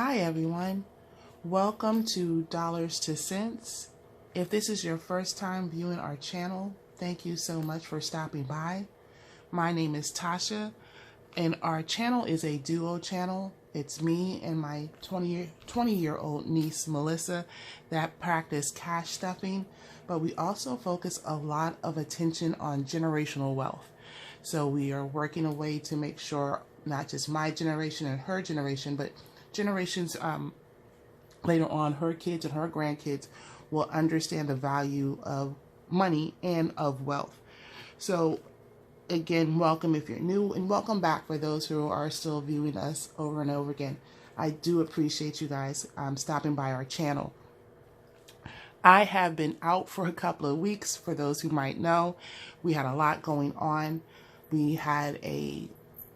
Hi everyone, welcome to Dollars to Cents. If this is your first time viewing our channel, thank you so much for stopping by. My name is Tasha and our channel is a duo channel. It's me and my 20-year-old niece Melissa that practice cash stuffing, but we also focus a lot of attention on generational wealth. So we are working a way to make sure not just my generation and her generation, but generations later on, her kids and her grandkids will understand the value of money and of wealth. So again, welcome if you're new, and welcome back for those who are still viewing us over and over again. I do appreciate you guys stopping by our channel. I have been out for a couple of weeks. For those who might know, we had a lot going on. We had a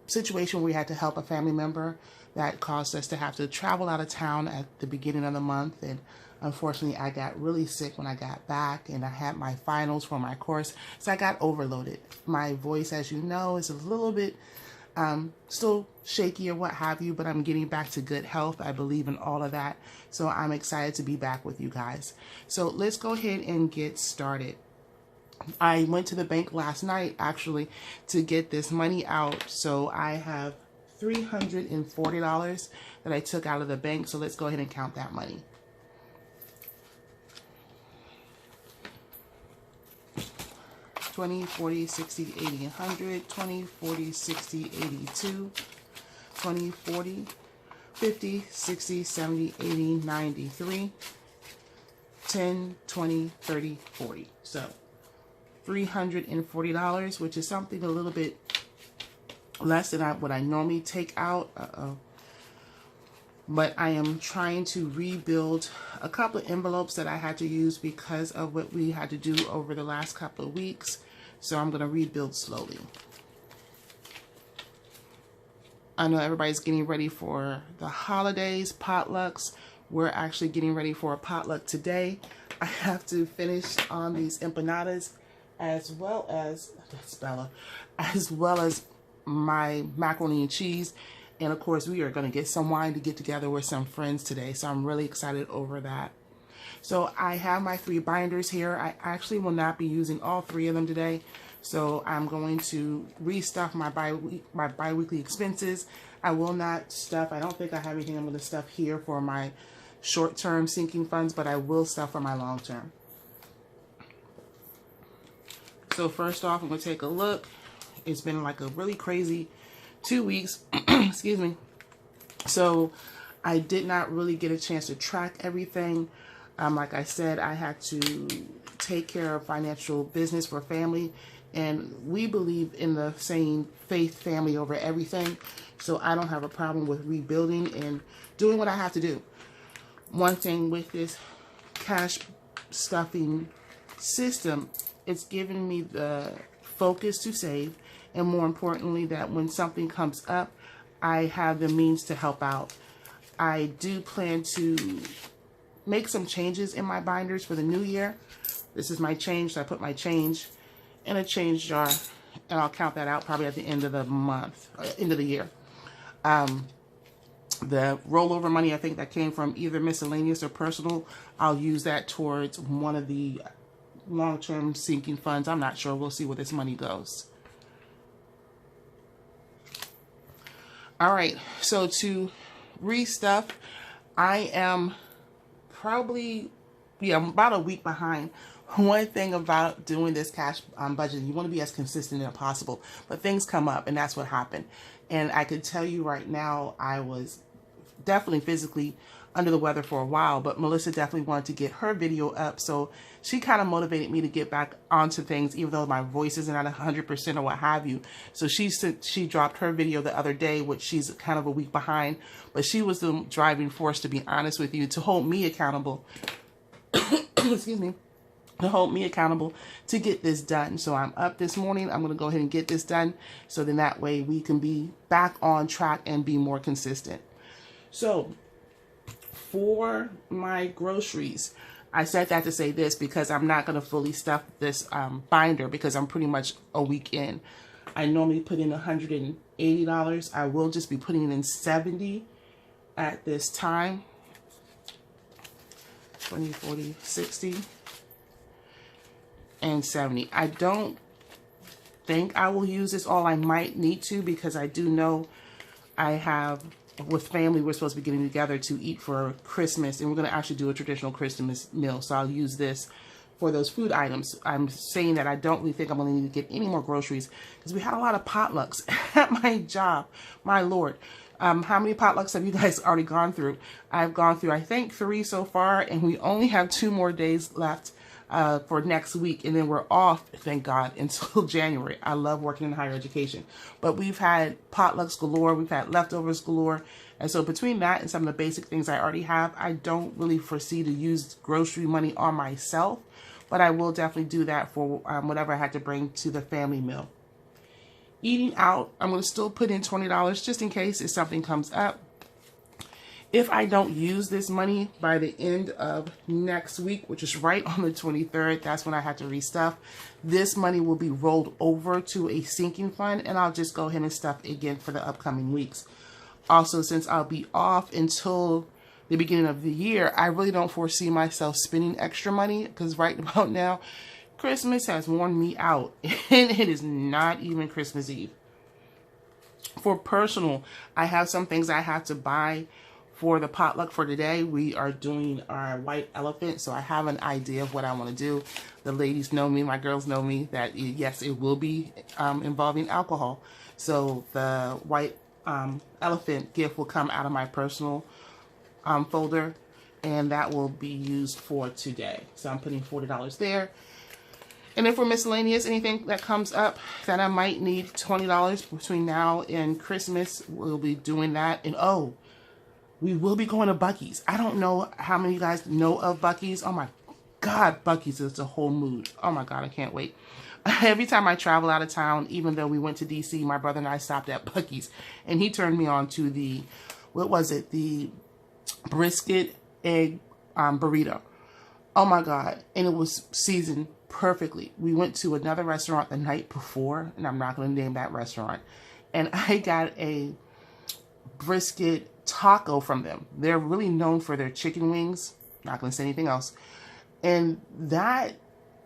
situation where we had to help a family member that caused us to have to travel out of town at the beginning of the month, and unfortunately I got really sick when I got back, and I had my finals for my course, so I got overloaded. My voice, as you know, is a little bit still shaky or what have you, but I'm getting back to good health. I believe in all of that, so I'm excited to be back with you guys. So let's go ahead and get started. I went to the bank last night actually to get this money out, so I have $340 that I took out of the bank. So let's go ahead and count that money. $20, $40, $60, $80, $100, $20, $40, $60, $82, $20, $40, $50, $60, $70, $80, $93, $10, $20, $30, $40. So $340, which is something a little bit less than what I normally take out. But I am trying to rebuild a couple of envelopes that I had to use because of what we had to do over the last couple of weeks. So I'm going to rebuild slowly. I know everybody's getting ready for the holidays, potlucks. We're actually getting ready for a potluck today. I have to finish on these empanadas as well as, that's Bella, as well as my macaroni and cheese. And of course we are going to get some wine to get together with some friends today, so I'm really excited over that. So I have my 3 binders here. I actually will not be using all 3 of them today, so I'm going to restuff my bi-weekly expenses. I will not stuff, I don't think I have anything I'm going to stuff here for my short-term sinking funds, but I will stuff for my long-term. So first off, I'm going to take a look. It's been like a really crazy 2 weeks, excuse me. So I did not really get a chance to track everything. Like I said, I had to take care of financial business for family, and we believe in the saying faith, family over everything. So I don't have a problem with rebuilding and doing what I have to do. One thing with this cash stuffing system, it's given me the focus to save, and more importantly, that when something comes up, I have the means to help out. I do plan to make some changes in my binders for the new year. This is my change, so I put my change in a change jar, and I'll count that out probably at the end of the month, end of the year. The rollover money, I think that came from either miscellaneous or personal, I'll use that towards one of the long-term sinking funds. I'm not sure. We'll see where this money goes. All right, so to restuff, I am probably, about a week behind. One thing about doing this cash budget, you want to be as consistent as possible, but things come up, and that's what happened. And I could tell you right now, I was definitely physically under the weather for a while, but Melissa definitely wanted to get her video up, so she kind of motivated me to get back onto things, even though my voice isn't at 100% or what have you. So she dropped her video the other day, which she's kind of a week behind, but she was the driving force, to be honest with you, to hold me accountable. Excuse me. To hold me accountable to get this done. So I'm up this morning. I'm going to go ahead and get this done, so then that way we can be back on track and be more consistent. So for my groceries, I said that to say this because I'm not going to fully stuff this binder because I'm pretty much a week in. I normally put in $180. I will just be putting in $70 at this time. 20, 40, 60, and 70. I don't think I will use this all. I might need to, because I do know I have, with family, we're supposed to be getting together to eat for Christmas, and we're going to actually do a traditional Christmas meal. So I'll use this for those food items. I'm saying that I don't really think I'm going to need to get any more groceries, because we had a lot of potlucks at my job. My Lord. How many potlucks have you guys already gone through? I've gone through, I think, 3 so far, and we only have 2 more days left for next week, and then we're off, thank God, until January. I love working in higher education. But we've had potlucks galore, we've had leftovers galore, and so between that and some of the basic things I already have, I don't really foresee to use grocery money on myself, but I will definitely do that for whatever I had to bring to the family meal. Eating out, I'm going to still put in $20 just in case if something comes up. If I don't use this money by the end of next week, which is right on the 23rd, that's when I have to restuff. This money will be rolled over to a sinking fund, and I'll just go ahead and stuff again for the upcoming weeks. Also, since I'll be off until the beginning of the year, I really don't foresee myself spending extra money, because right about now, Christmas has worn me out, and it is not even Christmas Eve. For personal, I have some things I have to buy for the potluck for today. We are doing our white elephant, so I have an idea of what I want to do. The ladies know me, my girls know me, that yes, it will be involving alcohol. So the white elephant gift will come out of my personal folder, and that will be used for today. So I'm putting $40 there. And then for miscellaneous, anything that comes up that I might need $20 between now and Christmas, we'll be doing that. And oh, we will be going to Buc-ee's. I don't know how many of you guys know of Buc-ee's. Oh my God, Buc-ee's is a whole mood. Oh my God, I can't wait. Every time I travel out of town, even though we went to DC, my brother and I stopped at Buc-ee's. And he turned me on to the, what was it? The brisket egg burrito. Oh my God. And it was seasoned perfectly. We went to another restaurant the night before, and I'm not going to name that restaurant, and I got a brisket taco from them. They're really known for their chicken wings. Not going to say anything else. And that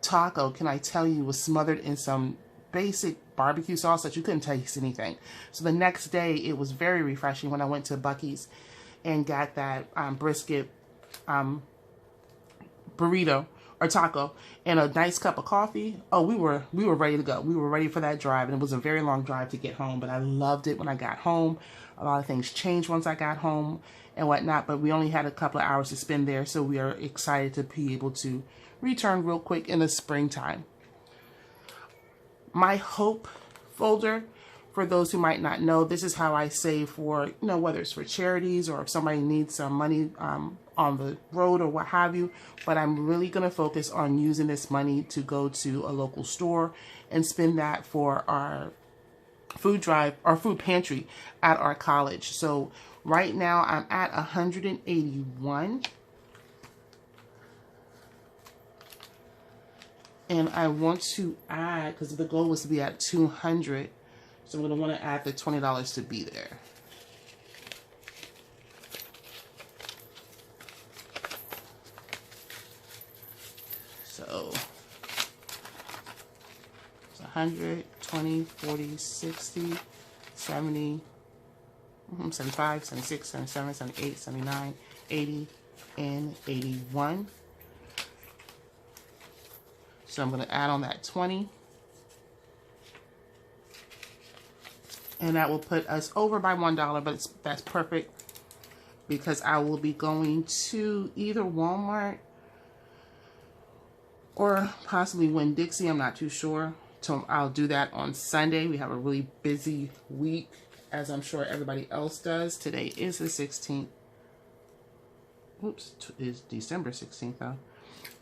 taco, can I tell you, was smothered in some basic barbecue sauce that you couldn't taste anything. So the next day, it was very refreshing when I went to Buc-ee's and got that brisket burrito or taco and a nice cup of coffee. Oh, we were ready to go. We were ready for that drive, and it was a very long drive to get home, but I loved it when I got home. A lot of things changed once I got home and whatnot, but we only had a couple of hours to spend there, so we are excited to be able to return real quick in the springtime. My hope folder, for those who might not know, this is how I save for, you know, whether it's for charities or if somebody needs some money on the road or what have you. But I'm really going to focus on using this money to go to a local store and spend that for our food drive or food pantry at our college. So right now I'm at 181. And I want to add, because the goal was to be at 200. So I'm going to want to add the $20 to be there. So it's 100, 20, 40, 60, 70, 75, 76, 77, 78, 79, 80, and 81. So I'm going to add on that 20. And that will put us over by $1, but that's perfect because I will be going to either Walmart or possibly Winn-Dixie. I'm not too sure. So I'll do that on Sunday. We have a really busy week, as I'm sure everybody else does. Today is the 16th. Oops, it's December 16th though.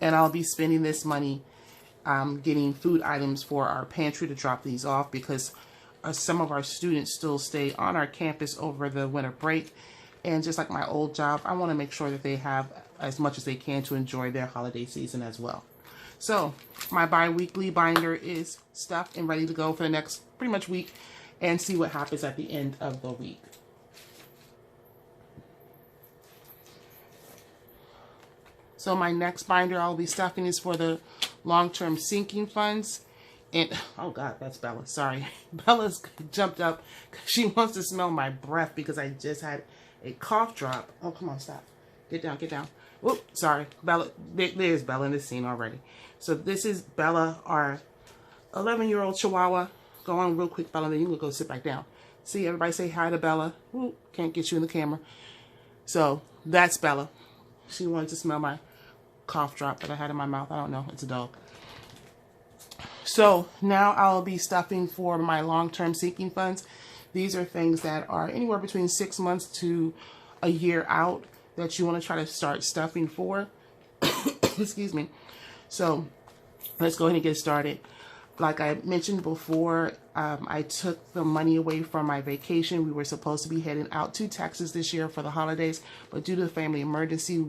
And I'll be spending this money getting food items for our pantry to drop these off because some of our students still stay on our campus over the winter break. And just like my old job, I want to make sure that they have as much as they can to enjoy their holiday season as well. So my bi-weekly binder is stuffed and ready to go for the next pretty much week and see what happens at the end of the week. So my next binder I'll be stuffing is for the long-term sinking funds. And, oh God, that's Bella. Sorry. Bella's jumped up. She wants to smell my breath because I just had a cough drop. Oh, come on, stop. Get down, get down. Whoop, sorry. Bella, there's Bella in this scene already. So this is Bella, our 11-year-old Chihuahua. Go on real quick, Bella, then you can go sit back down. See, everybody say hi to Bella. Whoop, can't get you in the camera. So that's Bella. She wanted to smell my cough drop that I had in my mouth. I don't know. It's a dog. So now I'll be stuffing for my long-term sinking funds. These are things that are anywhere between 6 months to a year out that you want to try to start stuffing for. Excuse me. So let's go ahead and get started. Like I mentioned before, I took the money away from my vacation. We were supposed to be heading out to Texas this year for the holidays, but due to the family emergency,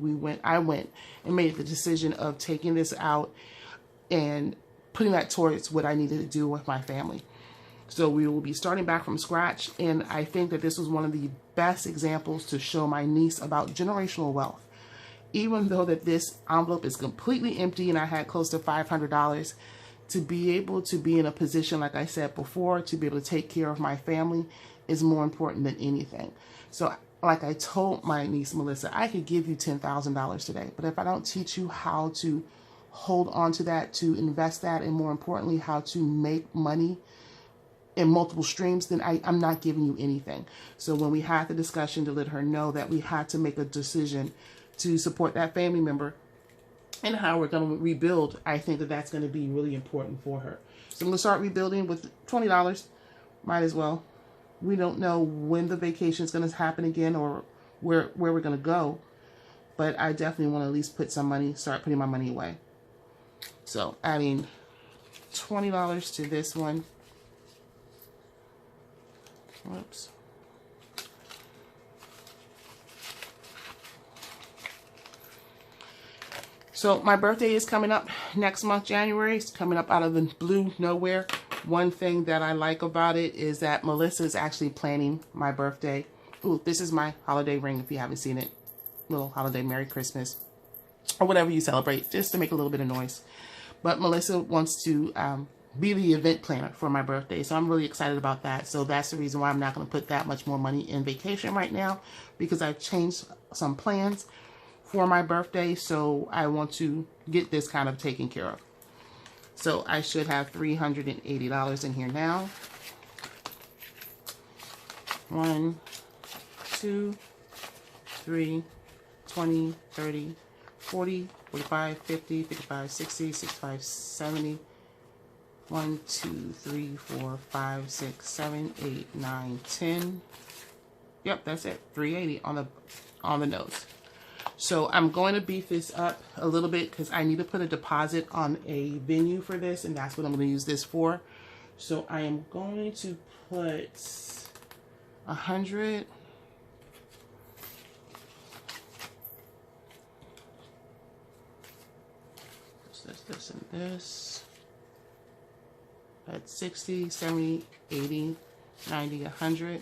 I went and made the decision of taking this out and putting that towards what I needed to do with my family. So we will be starting back from scratch, and I think that this was one of the best examples to show my niece about generational wealth. Even though that this envelope is completely empty and I had close to $500, to be able to be in a position, like I said before, to be able to take care of my family is more important than anything. So like I told my niece, Melissa, I could give you $10,000 today, but if I don't teach you how to hold on to that, to invest that, and more importantly, how to make money in multiple streams, then I'm not giving you anything. So when we had the discussion to let her know that we had to make a decision to support that family member and how we're going to rebuild, I think that that's going to be really important for her. So I'm going to start rebuilding with $20. Might as well. We don't know when the vacation is going to happen again or where we're going to go, but I definitely want to at least put some money, start putting my money away. So adding $20 to this one. Whoops. So my birthday is coming up next month, January. It's coming up out of the blue nowhere. One thing that I like about it is that Melissa is actually planning my birthday. Ooh, this is my holiday ring if you haven't seen it. Little holiday Merry Christmas. Or whatever you celebrate, just to make a little bit of noise. But Melissa wants to be the event planner for my birthday. So I'm really excited about that. So that's the reason why I'm not going to put that much more money in vacation right now, because I've changed some plans for my birthday. So I want to get this kind of taken care of. So I should have $380 in here now. 1, 2, 3, 20, 30, 40, 45, 50, 55, 60, 65, 70. 1, 2, 3, 4, 5, 6, 7, 8, 9, 10. Yep, that's it. 380 on the nose. So I'm going to beef this up a little bit because I need to put a deposit on a venue for this, and that's what I'm going to use this for. So I am going to put 100. This and this. At 60, 70, 80, 90, 100.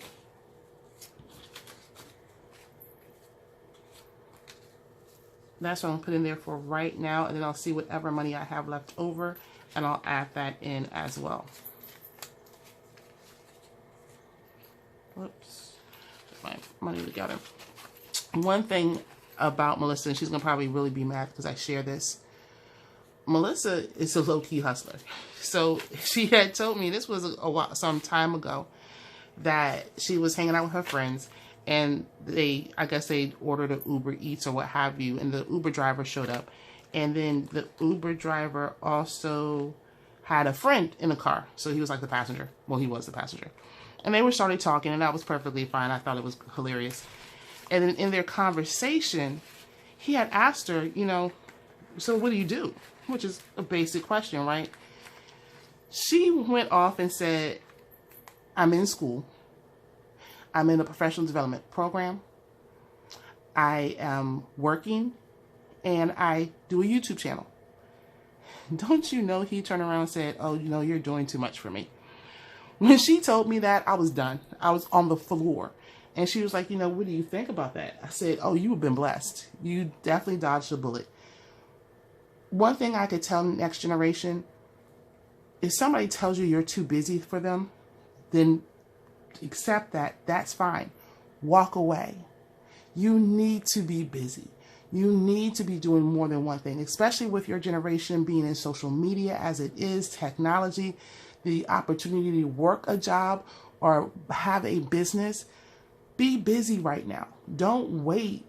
That's what I'm putting there for right now, and then I'll see whatever money I have left over, and I'll add that in as well. Whoops. Put my money together. One thing about Melissa, and she's going to probably really be mad because I share this. Melissa is a low-key hustler. So she had told me, this was some time ago, that she was hanging out with her friends, and I guess they ordered an Uber Eats or what have you, and the Uber driver showed up. And then the Uber driver also had a friend in the car. So he was like the passenger. Well, he was the passenger. And they were started talking, and that was perfectly fine. I thought it was hilarious. And then in their conversation, he had asked her, you know, so what do you do? Which is a basic question, right? She went off and said, I'm in school. I'm in a professional development program. I am working, and I do a YouTube channel. Don't you know, he turned around and said, oh, you know, you're doing too much for me. When she told me that, I was done. I was on the floor. And she was like, you know, what do you think about that? I said, oh, you've been blessed. You definitely dodged a bullet. one thing I could tell next generation, if somebody tells you you're too busy for them, then accept that. That's fine. Walk away. You need to be busy. You need to be doing more than one thing, especially with your generation being in social media as it is, technology, the opportunity to work a job or have a business. Be busy right now. Don't wait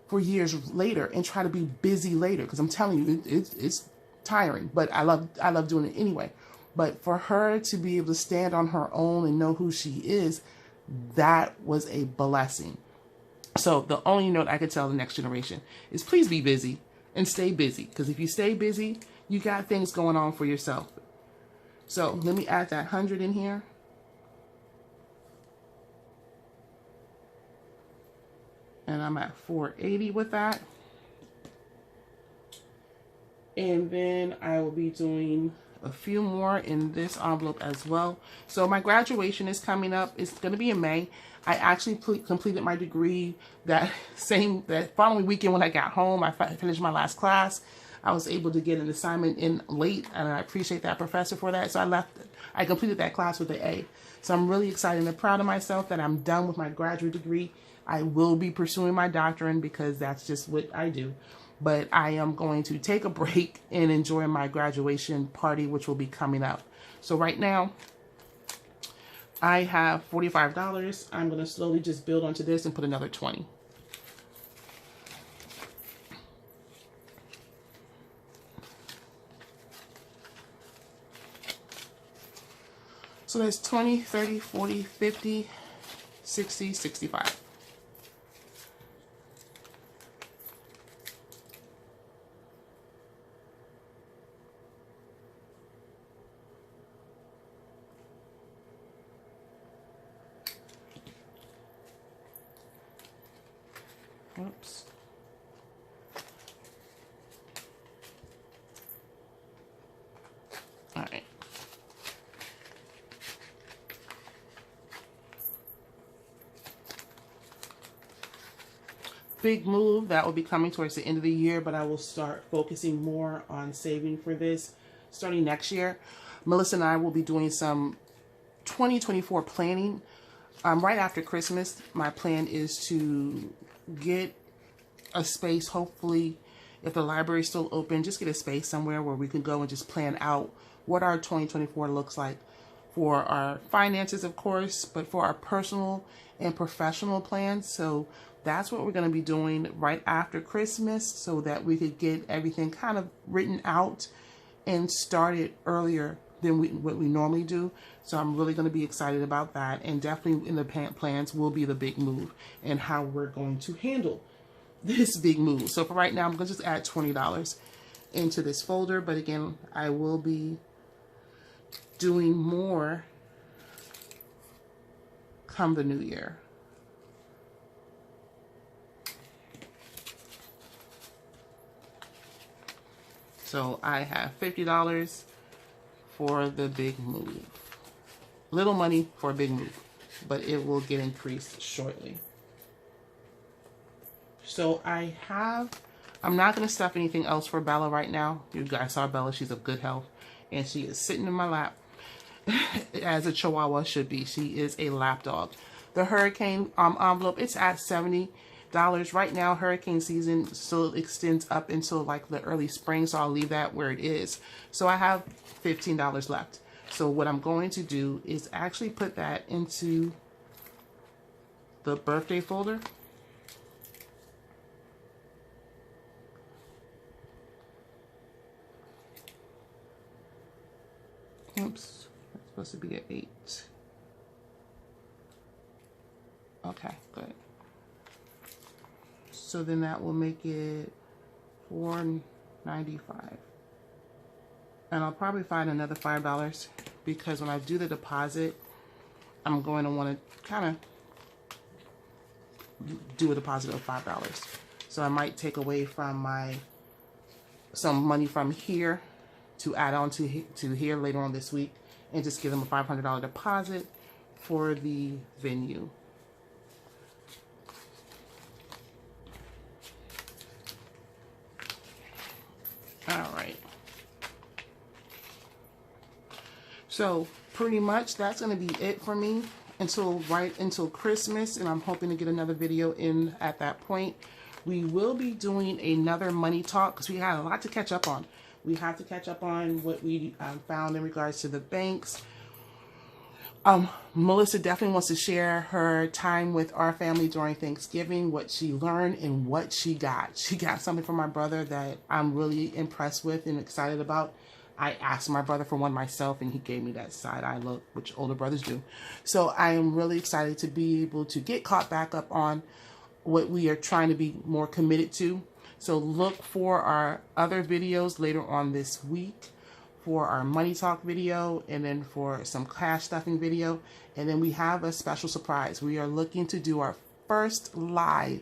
for years later and try to be busy later, because I'm telling you, it's tiring, but I love doing it anyway. But for her to be able to stand on her own and know who she is, that was a blessing. So the only note I could tell the next generation is please be busy and stay busy. Because if you stay busy, you got things going on for yourself. So let me add that 100 in here. And I'm at 480 with that. And then I will be doing a few more in this envelope as well. So my graduation is coming up. It's going to be in May. I actually completed my degree that following weekend when I got home. I finished my last class. I was able to get an assignment in late, and I appreciate that professor for that. So I completed that class with an A. So I'm really excited and proud of myself that I'm done with my graduate degree. I will be pursuing my doctorate because that's just what I do. But I am going to take a break and enjoy my graduation party, which will be coming up. So right now, I have $45. I'm going to slowly just build onto this and put another 20. So that's 20, 30, 40, 50, 60, 65. Oops. All right. Big move that will be coming towards the end of the year, but I will start focusing more on saving for this starting next year. Melissa and I will be doing some 2024 planning. Right after Christmas, my plan is to get a space, hopefully, if the library is still open, just get a space somewhere where we can go and just plan out what our 2024 looks like for our finances, of course, but for our personal and professional plans. So that's what we're going to be doing right after Christmas so that we could get everything kind of written out and started earlier than what we normally do. So I'm really going to be excited about that. And definitely in the plans will be the big move and how we're going to handle this big move. So for right now, I'm going to just add $20 into this folder. But again, I will be doing more come the new year. So I have $50 for the big move. Little money for a big move, but it will get increased shortly. So I'm not going to stuff anything else for Bella right now. You guys saw Bella, she's of good health, and she is sitting in my lap as a Chihuahua should be. She is a lap dog. The hurricane envelope, it's at $70. Right now, hurricane season still extends up until like the early spring, so I'll leave that where it is. So I have $15 left. So what I'm going to do is actually put that into the birthday folder. Oops, it's supposed to be at 8. Okay, good. So then that will make it $4.95. And I'll probably find another $5 because when I do the deposit, I'm going to want to kind of do a deposit of $5. So I might take away from some money from here to add on to here later on this week and just give them a $500 deposit for the venue. All right. So pretty much that's going to be it for me until Christmas, and I'm hoping to get another video in at that point. We will be doing another money talk because we had a lot to catch up on. We have to catch up on what we found in regards to the banks. Melissa definitely wants to share her time with our family during Thanksgiving, what she learned and what she got. She got something from my brother that I'm really impressed with and excited about. I asked my brother for one myself, and he gave me that side eye look, which older brothers do. So I am really excited to be able to get caught back up on what we are trying to be more committed to. So look for our other videos later on this week, for our money talk video, and then for some cash stuffing video. And then we have a special surprise. We are looking to do our first live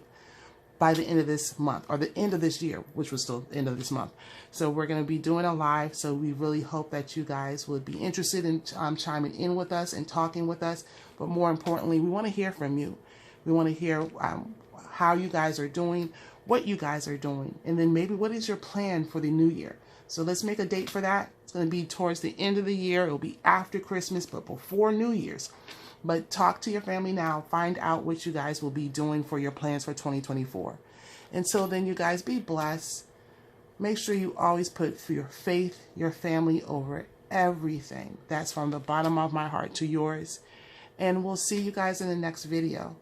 by the end of this month, or the end of this year, which was still the end of this month. So we're going to be doing a live. So we really hope that you guys would be interested in chiming in with us and talking with us. But more importantly, we want to hear from you. We want to hear how you guys are doing, what you guys are doing, and then maybe what is your plan for the new year. So let's make a date for that. It's going to be towards the end of the year. It'll be after Christmas, but before New Year's. But talk to your family now. Find out what you guys will be doing for your plans for 2024. Until then, you guys be blessed. Make sure you always put your faith, your family over everything. That's from the bottom of my heart to yours. And we'll see you guys in the next video.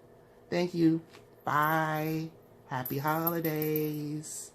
Thank you. Bye. Happy holidays.